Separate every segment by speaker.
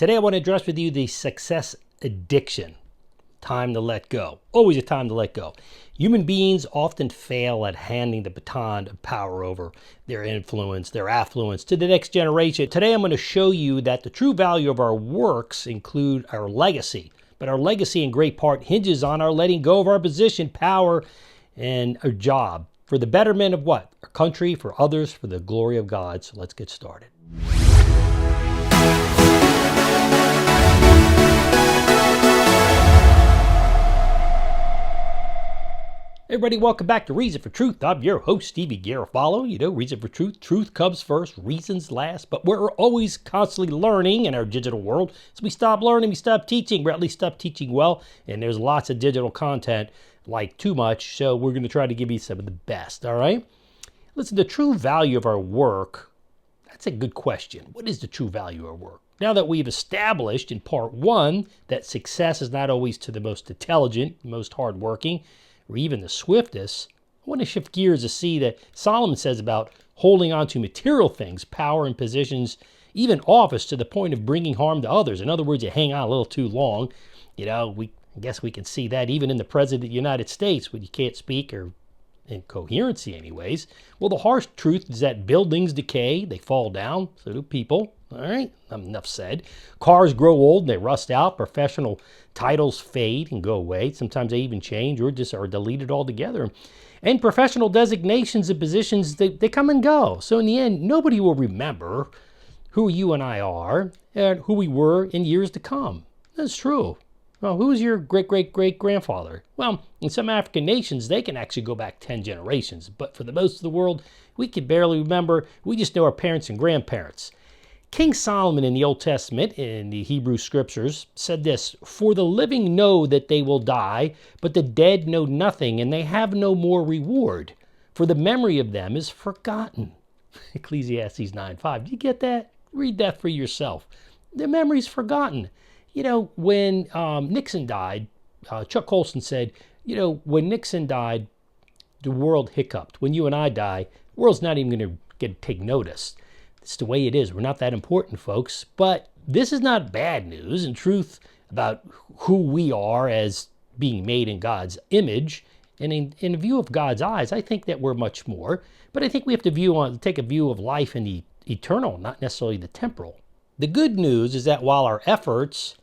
Speaker 1: Today I want to address with you the success addiction. Time to let go. Always a time to let go. Human beings often fail at handing the baton of power over their influence, their affluence to the next generation. Today I'm going to show you that the true value of our works include our legacy. But our legacy in great part hinges on our letting go of our position, power, and our job for the betterment of what? Our country, for others, for the glory of God. So let's get started. Everybody, welcome back to Reason for Truth. I'm your host, Stevie Garofalo. You know, Reason for Truth. Truth comes first, reasons last. But we're always constantly learning in our digital world. So we stop learning, we stop teaching, or at least stop teaching well. And there's lots of digital content, like too much. So we're going to try to give you some of the best, all right? Listen, the true value of our work, that's a good question. What is the true value of our work? Now that we've established in part one that success is not always to the most intelligent, most hardworking, or even the swiftest, I want to shift gears to see that Solomon says about holding on to material things, power and positions, even office, to the point of bringing harm to others. In other words, you hang on a little too long. You know, I guess we can see that even in the President of the United States when you can't speak, or in coherency anyways. Well, the harsh truth is that buildings decay, they fall down, so do people. All right, enough said. Cars grow old and they rust out. Professional titles fade and go away. Sometimes they even change or just are deleted altogether. And professional designations and positions, they come and go. So in the end, nobody will remember who you and I are and who we were in years to come. That's true. Well, who's your great-great-great-grandfather? Well, in some African nations, they can actually go back 10 generations. But for the most of the world, we can barely remember. We just know our parents and grandparents. King Solomon in the Old Testament, in the Hebrew Scriptures, said this, "For the living know that they will die, but the dead know nothing, and they have no more reward. For the memory of them is forgotten." Ecclesiastes 9:5. Do you get that? Read that for yourself. Their memory's forgotten. You know, when Nixon died, Chuck Colson said, you know, when Nixon died, the world hiccuped. When you and I die, the world's not even going to take notice. It's the way it is. We're not that important, folks. But this is not bad news. In truth, about who we are as being made in God's image, and in view of God's eyes, I think that we're much more. But I think we have to take a view of life in the eternal, not necessarily the temporal. The good news is that while our efforts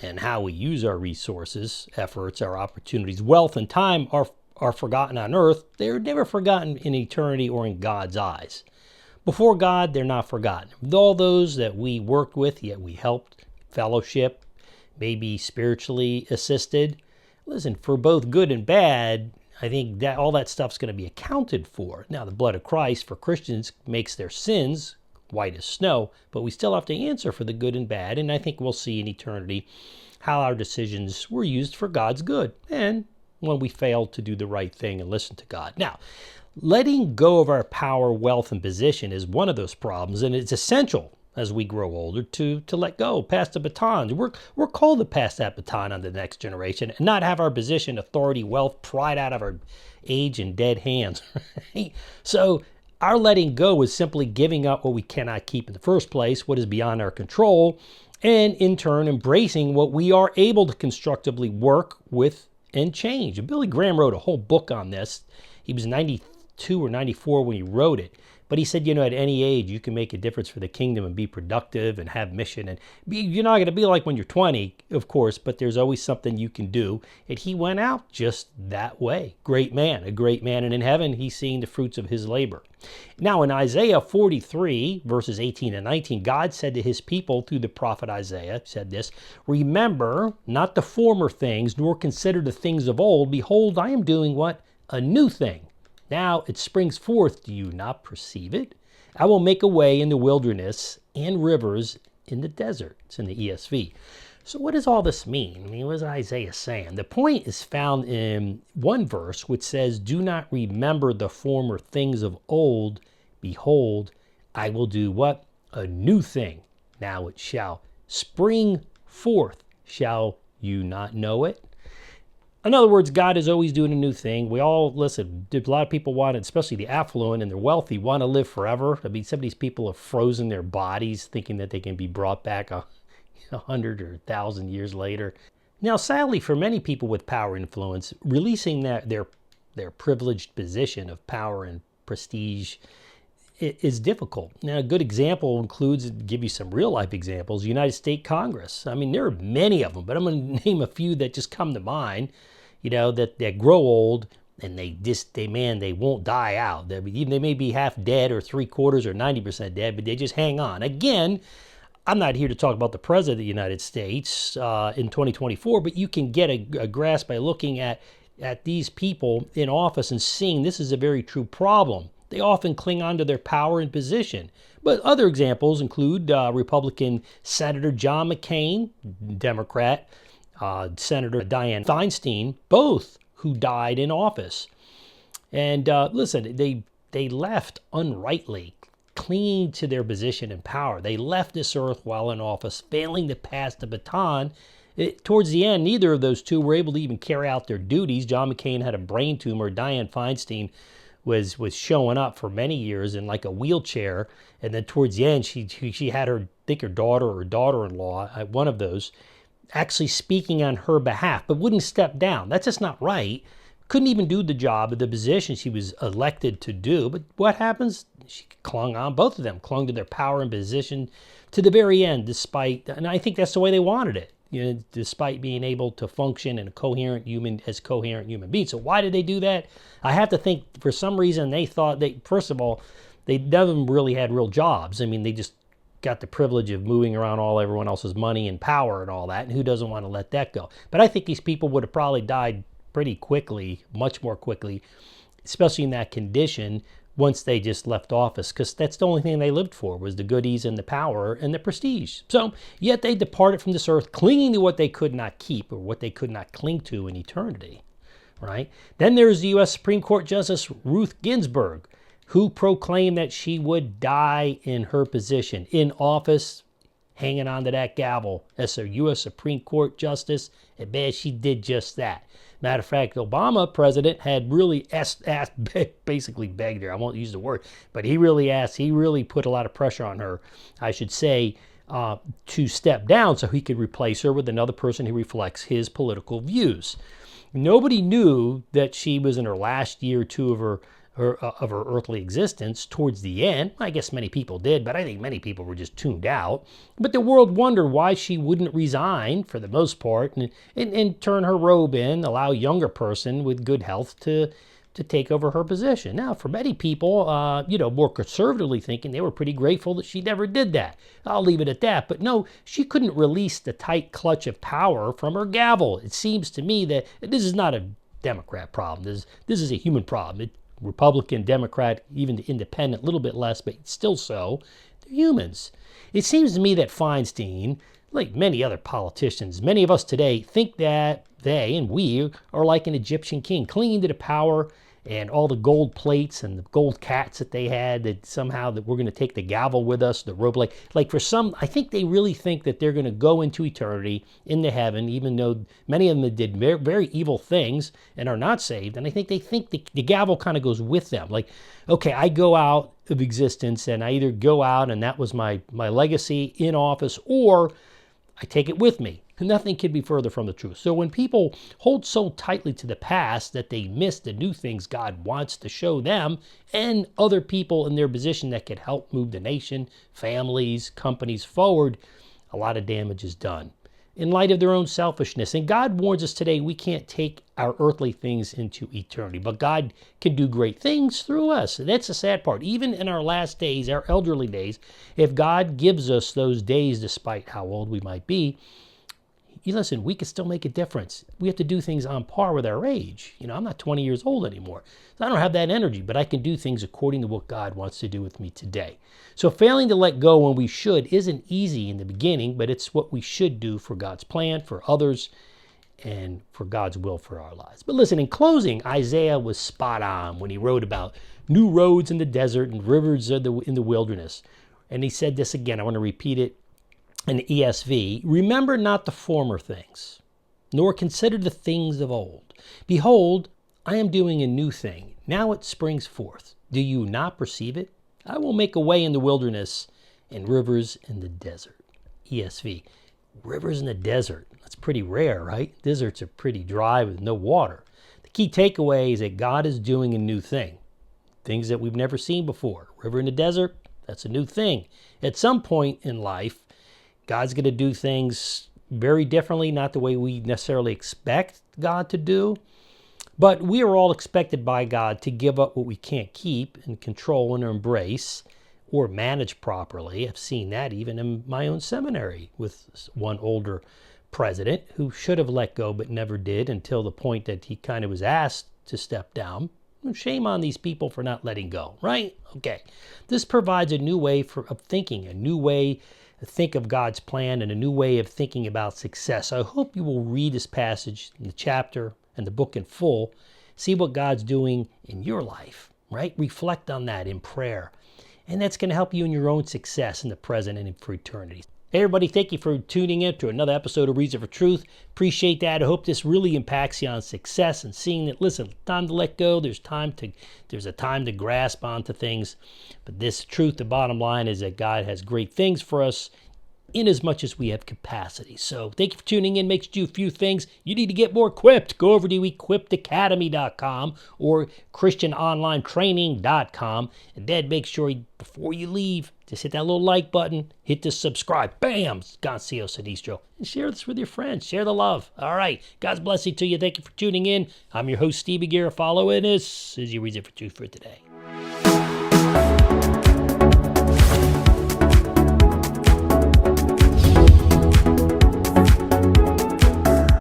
Speaker 1: and how we use our resources, efforts, our opportunities, wealth, and time are forgotten on earth, they're never forgotten in eternity or in God's eyes. Before God, they're not forgotten. With all those that we worked with, yet we helped, fellowship, maybe spiritually assisted. Listen, for both good and bad, I think that all that stuff's going to be accounted for. Now, the blood of Christ for Christians makes their sins white as snow, but we still have to answer for the good and bad, and I think we'll see in eternity how our decisions were used for God's good, and when we failed to do the right thing and listen to God. Now, letting go of our power, wealth, and position is one of those problems, and it's essential as we grow older to let go, pass the baton. We're called to pass that baton on to the next generation and not have our position, authority, wealth pried out of our age and dead hands. Right? So our letting go is simply giving up what we cannot keep in the first place, what is beyond our control, and in turn embracing what we are able to constructively work with and change. And Billy Graham wrote a whole book on this. He was 92 or 94 when he wrote it. But he said, you know, at any age, you can make a difference for the kingdom and be productive and have mission. And you're not going to be like when you're 20, of course, but there's always something you can do. And he went out just that way. Great man, a great man. And in heaven, he's seeing the fruits of his labor. Now, in Isaiah 43, verses 18 and 19, God said to his people through the prophet Isaiah, said this, "Remember not the former things, nor consider the things of old. Behold, I am doing what? A new thing. Now it springs forth. Do you not perceive it? I will make a way in the wilderness and rivers in the desert." It's in the ESV. So what does all this mean? I mean, what is Isaiah saying? The point is found in one verse which says, "Do not remember the former things of old. Behold, I will do what? A new thing. Now it shall spring forth. Shall you not know it?" In other words, God is always doing a new thing. We all, listen, a lot of people want, especially the affluent and the wealthy, want to live forever. I mean, some of these people have frozen their bodies thinking that they can be brought back 100 or 1,000 years later. Now, sadly, for many people with power influence, releasing their privileged position of power and prestige is difficult. Now, a good example includes, give you some real life examples, United States Congress. I mean, there are many of them, but I'm going to name a few that just come to mind, that grow old and they won't die out. They may be half dead or 3/4 or 90% dead, but they just hang on. Again, I'm not here to talk about the President of the United States in 2024, but you can get a grasp by looking at these people in office and seeing this is a very true problem. They often cling on to their power and position. But other examples include Republican Senator John McCain, Democrat, Senator Dianne Feinstein, both who died in office. And listen, they left unrightly, clinging to their position and power. They left this earth while in office, failing to pass the baton. Towards the end, neither of those two were able to even carry out their duties. John McCain had a brain tumor. Dianne Feinstein was showing up for many years in like a wheelchair. And then towards the end, she had her daughter or daughter-in-law, one of those, actually speaking on her behalf, but wouldn't step down. That's just not right. Couldn't even do the job of the position she was elected to do. But what happens? She clung on, both of them clung to their power and position to the very end, and I think that's the way they wanted it, despite being able to function as coherent human beings. So why did they do that? I have to think for some reason they thought first of all, none of them really had real jobs. I mean, they just got the privilege of moving around everyone else's money and power and all that, and who doesn't want to let that go? But I think these people would have probably died pretty quickly, much more quickly, especially in that condition, once they just left office, because that's the only thing they lived for, was the goodies and the power and the prestige. So, yet they departed from this earth, clinging to what they could not keep or what they could not cling to in eternity, right? Then there's the U.S. Supreme Court Justice Ruth Ginsburg, who proclaimed that she would die in her position, in office, hanging on to that gavel as a U.S. Supreme Court Justice, and man, she did just that. Matter of fact, Obama, president, had really basically begged her. I won't use the word, but he really put a lot of pressure on her, I should say, to step down so he could replace her with another person who reflects his political views. Nobody knew that she was in her last year or two of her earthly existence towards the end. I guess many people did, but I think many people were just tuned out. But the world wondered why she wouldn't resign, for the most part, and turn her robe in, allow a younger person with good health to take over her position. Now, for many people, more conservatively thinking, they were pretty grateful that she never did that. I'll leave it at that. But no, she couldn't release the tight clutch of power from her gavel. It seems to me that this is not a Democrat problem. This is a human problem. Republican, Democrat, even the independent, a little bit less, but still so, they're humans. It seems to me that Feinstein, like many other politicians, many of us today, think that they and we are like an Egyptian king, clinging to the power and all the gold plates and the gold cats that they had, that somehow that we're going to take the gavel with us, the robe. Like for some, I think they really think that they're going to go into eternity, into heaven, even though many of them did very, very evil things and are not saved. And I think they think the gavel kind of goes with them. Like, okay, I go out of existence and I either go out and that was my legacy in office, or I take it with me. Nothing could be further from the truth. So when people hold so tightly to the past that they miss the new things God wants to show them and other people in their position that could help move the nation, families, companies forward, a lot of damage is done in light of their own selfishness. And God warns us today we can't take our earthly things into eternity, but God can do great things through us. And that's the sad part. Even in our last days, our elderly days, if God gives us those days, despite how old we might be, listen, we can still make a difference. We have to do things on par with our age. I'm not 20 years old anymore. So I don't have that energy, but I can do things according to what God wants to do with me today. So failing to let go when we should isn't easy in the beginning, but it's what we should do for God's plan, for others, and for God's will for our lives. But listen, in closing, Isaiah was spot on when he wrote about new roads in the desert and rivers in the wilderness. And he said this again, I want to repeat it. In the ESV, remember not the former things, nor consider the things of old. Behold, I am doing a new thing. Now it springs forth. Do you not perceive it? I will make a way in the wilderness and rivers in the desert. ESV. Rivers in the desert. That's pretty rare, right? Deserts are pretty dry with no water. The key takeaway is that God is doing a new thing. Things that we've never seen before. River in the desert, that's a new thing. At some point in life, God's going to do things very differently, not the way we necessarily expect God to do. But we are all expected by God to give up what we can't keep and control and embrace or manage properly. I've seen that even in my own seminary with one older president who should have let go but never did until the point that he kind of was asked to step down. Shame on these people for not letting go, right? Okay. This provides a new way of thinking, a new way to think of God's plan, and a new way of thinking about success. I hope you will read this passage in the chapter and the book in full, see what God's doing in your life, right? Reflect on that in prayer. And that's going to help you in your own success in the present and for eternity. Hey everybody, thank you for tuning in to another episode of Reason for Truth. Appreciate that. I hope this really impacts you on success and seeing that, listen, time to let go. There's a time to grasp onto things. But this truth, the bottom line is that God has great things for us in as much as we have capacity. So thank you for tuning in. Make sure you do a few things. You need to get more equipped. Go over to equippedacademy.com or christianonlinetraining.com. And then make sure before you leave, just hit that little like button, hit the subscribe. Bam! Goncio Sinistro. And share this with your friends. Share the love. All right. God's blessing to you. Thank you for tuning in. I'm your host, Stevie Garofalo, and this is your Reason for Truth for today.